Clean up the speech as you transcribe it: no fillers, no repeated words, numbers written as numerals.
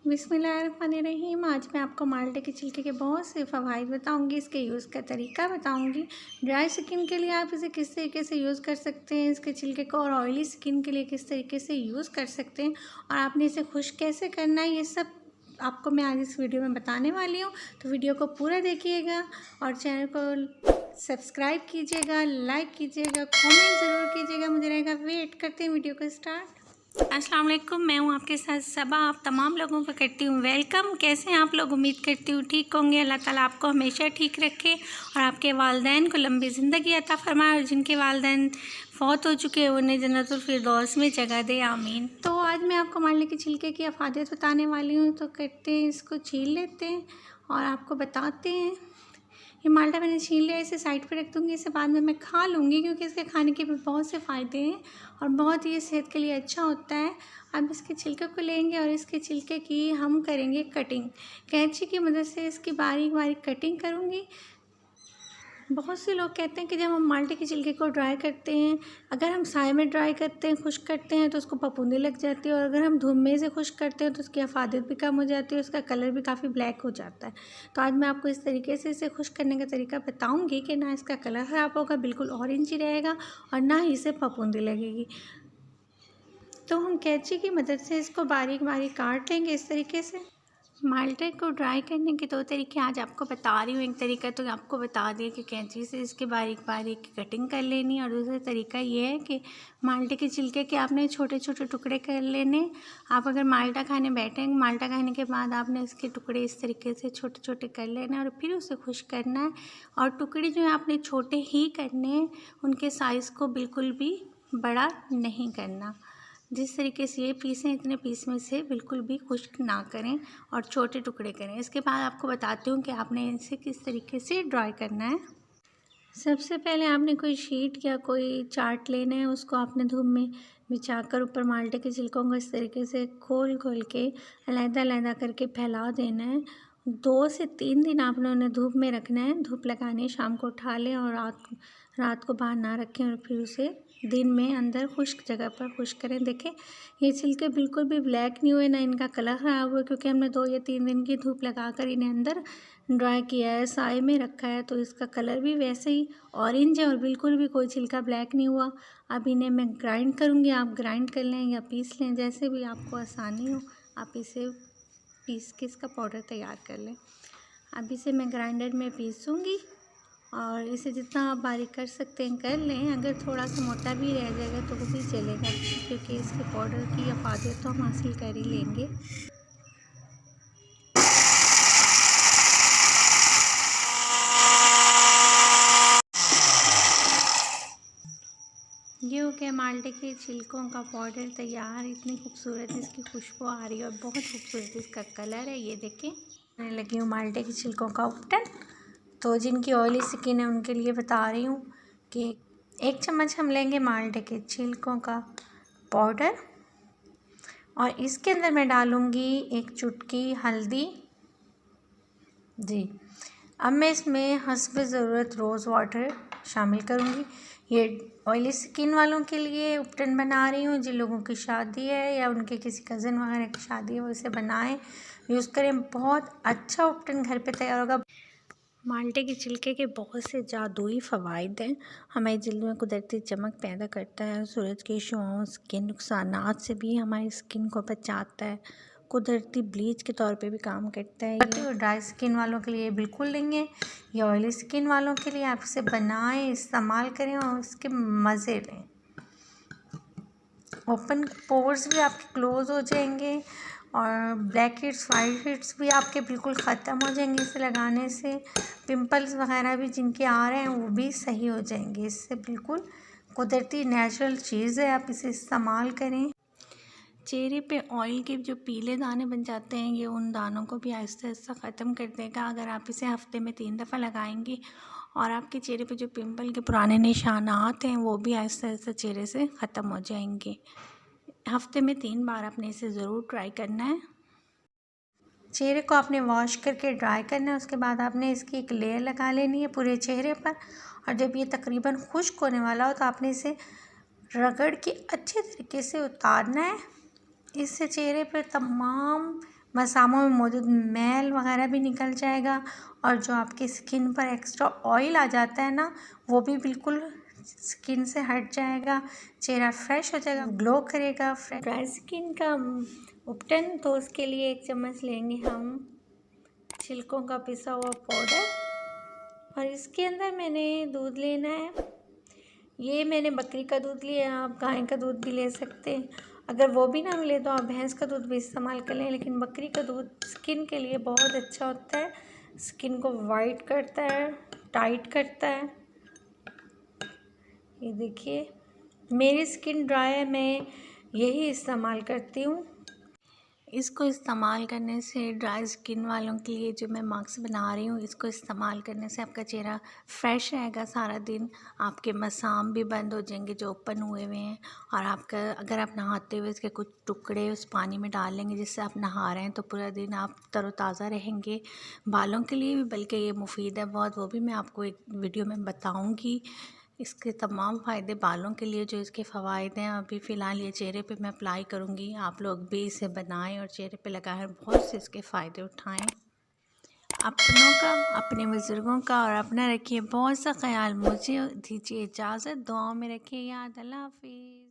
बिस्मिल्लाहिर्रहमानिर्रहीम। आज मैं आपको माल्टे के छिलके के बहुत से फ़वाइद बताऊंगी, इसके यूज़ का तरीका बताऊंगी। ड्राई स्किन के लिए आप इसे किस तरीके से यूज़ कर सकते हैं इसके छिलके को, और ऑयली स्किन के लिए किस तरीके से यूज़ कर सकते हैं, और आपने इसे खुश्क कैसे करना है, ये सब आपको मैं आज इस वीडियो में बताने वाली हूँ। तो वीडियो को पूरा देखिएगा और चैनल को सब्सक्राइब कीजिएगा, लाइक कीजिएगा, कमेंट ज़रूर कीजिएगा। मुझे रहेगा वेट करते हैं वीडियो को स्टार्ट। अस्सलाम वालेकुम, मैं हूँ आपके साथ सबा। आप तमाम लोगों को करती हूँ वेलकम। कैसे हैं आप लोग? उम्मीद करती हूँ ठीक होंगे। अल्लाह ताला आपको हमेशा ठीक रखे और आपके वालिदैन को लंबी ज़िंदगी अता फरमाए, और जिनके वालिदैन फ़ौत हो चुके हैं उन्हें जन्नतुल फिरदौस में जगह दे, आमीन। तो आज मैं आपको माल्टे के छिलके की अफादियत बताने वाली हूँ। तो करते हैं, इसको छील लेते हैं और आपको बताते हैं। ये माल्टा मैंने छील लिया, इसे साइड पे रख दूँगी। इसे बाद में मैं खा लूँगी क्योंकि इसके खाने के भी बहुत से फ़ायदे हैं और बहुत ही सेहत के लिए अच्छा होता है। अब इसके छिलके को लेंगे और इसके छिलके की हम करेंगे कटिंग। कैंची की मदद से इसकी बारीक बारीक कटिंग करूँगी। बहुत से लोग कहते हैं कि जब हम माल्टे के छिलके को ड्राई करते हैं, अगर हम साए में ड्राई करते हैं, खुश्क करते हैं, तो उसको फफूंदी लग जाती है, और अगर हम धूप में से खुश्क करते हैं तो उसकी अफादियत भी कम हो जाती है, उसका कलर भी काफ़ी ब्लैक हो जाता है। तो आज मैं आपको इस तरीके से इसे खुश्क करने का तरीका बताऊँगी कि ना इसका कलर ख़राब होगा, बिल्कुल ऑरेंज ही रहेगा, और ना ही इसे फफूंदी लगेगी। तो हम कैंची की मदद से इसको बारीक बारीक काट लेंगे इस तरीके से। माल्टे को ड्राई करने के दो तरीके आज आपको बता रही हूँ। एक तरीका तो आपको बता दिया कि कैंची से इसके बारीक बारीक कटिंग कर लेनी है, और दूसरा तरीका ये है कि माल्टे के छिलके के आपने छोटे छोटे टुकड़े कर लेने। आप अगर माल्टा खाने बैठेंगे, माल्टा खाने के बाद आपने इसके टुकड़े इस तरीके से छोटे छोटे कर लेने और फिर उसे खुश्क करना है। और टुकड़े जो है आपने छोटे ही करने हैं, उनके साइज़ को बिल्कुल भी बड़ा नहीं करना। जिस तरीके से ये पीस हैं, इतने पीस में से बिल्कुल भी खुश्क ना करें और छोटे टुकड़े करें। इसके बाद आपको बताती हूँ कि आपने इसे किस तरीके से ड्राई करना है। सबसे पहले आपने कोई शीट या कोई चार्ट लेना है, उसको आपने धूप में बिछाकर ऊपर माल्टे के छिलकों को इस तरीके से खोल खोल के अलग-अलग करके फैला देना है। 2 से 3 दिन आपने उन्हें धूप में रखना है। धूप लगानी है, शाम को उठा लें और रात को बाहर ना रखें, और फिर उसे दिन में अंदर खुश्क जगह पर खुश्क करें। देखें, ये छिलके बिल्कुल भी ब्लैक नहीं हुए, ना इनका कलर ख़राब हुआ, क्योंकि हमने 2 या 3 दिन की धूप लगाकर इन्हें अंदर ड्राई किया है, साए में रखा है। तो इसका कलर भी वैसे ही ऑरेंज है और बिल्कुल भी कोई छिलका ब्लैक नहीं हुआ। अब इन्हें मैं ग्राइंड करूँगी, आप ग्राइंड कर लें या पीस लें, जैसे भी आपको आसानी हो आप इसे पीस के इसका पाउडर तैयार कर लें। अब इसे मैं ग्राइंडर में पीसूँगी, और इसे जितना आप बारीक कर सकते हैं कर लें। अगर थोड़ा सा मोटा भी रह जाएगा तो वो भी चलेगा, क्योंकि इसके पाउडर की अफादियत तो हम हासिल कर ही लेंगे। ये हो गया माल्टे के छिलकों का पाउडर तैयार। इतनी खूबसूरत इसकी खुशबू आ रही है और बहुत खूबसूरत इसका कलर है। ये देखें, मैं लगी हूँ माल्टे के छिलकों का उपटन। तो जिनकी ऑयली स्किन है उनके लिए बता रही हूँ कि 1 चम्मच हम लेंगे माल्टे के छिलकों का पाउडर, और इसके अंदर मैं डालूँगी 1 चुटकी हल्दी। जी, अब मैं इसमें हस्ब ज़रूरत रोज़ वाटर शामिल करूँगी। ये ऑयली स्किन वालों के लिए उपटन बना रही हूँ। जिन लोगों की शादी है या उनके किसी कज़न वगैरह की शादी है, वो इसे बनाएं, यूज़ करें। बहुत अच्छा उपटन घर पे तैयार होगा। माल्टे के छिलके के बहुत से जादुई फ़वाइद हैं। हमारी जिल्द में कुदरती चमक पैदा करता है, सूरज की शुआओं के नुकसानात से भी हमारी स्किन को बचाता है, कुदरती ब्लीच के तौर पे भी काम करता है। ये ड्राई स्किन वालों के लिए बिल्कुल लेंगे, या ऑयली स्किन वालों के लिए आप इसे बनाएं, इस्तेमाल करें और इसके मज़े लें। ओपन पोर्स भी आपके क्लोज़ हो जाएंगे, और ब्लैक हेड्स वाइट हेड्स भी आपके बिल्कुल ख़त्म हो जाएंगे इसे लगाने से। पिंपल्स वगैरह भी जिनके आ रहे हैं वो भी सही हो जाएंगे इससे। बिल्कुल कुदरती नेचुरल चीज़ है, आप इसे इस्तेमाल करें। चेहरे पे ऑयल के जो पीले दाने बन जाते हैं, ये उन दानों को भी आहिस्ता आहिस्ता ख़त्म कर देगा अगर आप इसे हफ्ते में 3 दफ़ा लगाएंगी। और आपके चेहरे पे जो पिंपल के पुराने निशानात हैं वो भी आहिस्ता आहिस्ता चेहरे से ख़त्म हो जाएंगे। हफ्ते में 3 बार आपने इसे ज़रूर ट्राई करना है। चेहरे को आपने वॉश करके ड्राई करना है। उसके बाद आपने इसकी एक लेयर लगा लेनी है पूरे चेहरे पर, और जब ये तकरीबन खुश्क होने वाला हो तो आपने इसे रगड़ के अच्छे तरीके से उतारना है। इससे चेहरे पर तमाम मसामों में मौजूद मैल वगैरह भी निकल जाएगा और जो आपकी स्किन पर एक्स्ट्रा ऑयल आ जाता है ना, वो भी बिल्कुल स्किन से हट जाएगा। चेहरा फ्रेश हो जाएगा, ग्लो करेगा। ड्राई स्किन का उपटन, तो उसके लिए 1 चम्मच लेंगे हम छिलकों का पिसा हुआ पाउडर और इसके अंदर मैंने दूध लेना है। ये मैंने बकरी का दूध लिया, आप गाय का दूध भी ले सकते हैं। अगर वो भी ना मिले तो आप भैंस का दूध भी इस्तेमाल कर लें, लेकिन बकरी का दूध स्किन के लिए बहुत अच्छा होता है। स्किन को वाइट करता है, टाइट करता है। ये देखिए, मेरी स्किन ड्राई है, मैं यही इस्तेमाल करती हूँ। इसको इस्तेमाल करने से ड्राई स्किन वालों के लिए जो मैं मास्क बना रही हूँ, इसको इस्तेमाल करने से आपका चेहरा फ्रेश रहेगा सारा दिन। आपके मसाम भी बंद हो जाएंगे जो ओपन हुए हुए हैं, और आपका अगर आप नहाते हुए इसके कुछ टुकड़े उस पानी में डाल लेंगे जिससे आप नहा रहे हैं, तो पूरा दिन आप तरोताज़ा रहेंगे। बालों के लिए भी बल्कि ये मुफीद है बहुत, वो भी मैं आपको एक वीडियो में बताऊँगी। इसके तमाम फ़ायदे बालों के लिए जो इसके फ़वाइद हैं, अभी फ़िलहाल ये चेहरे पे मैं अप्लाई करूँगी। आप लोग भी इसे बनाएं और चेहरे पे लगाएं, बहुत से इसके फ़ायदे उठाएं। अपनों का, अपने बुज़ुर्गों का और अपना रखिए बहुत सा ख्याल। मुझे दीजिए इजाज़त, दुआओं में रखिए याद। अल्लाह हाफ़िज़।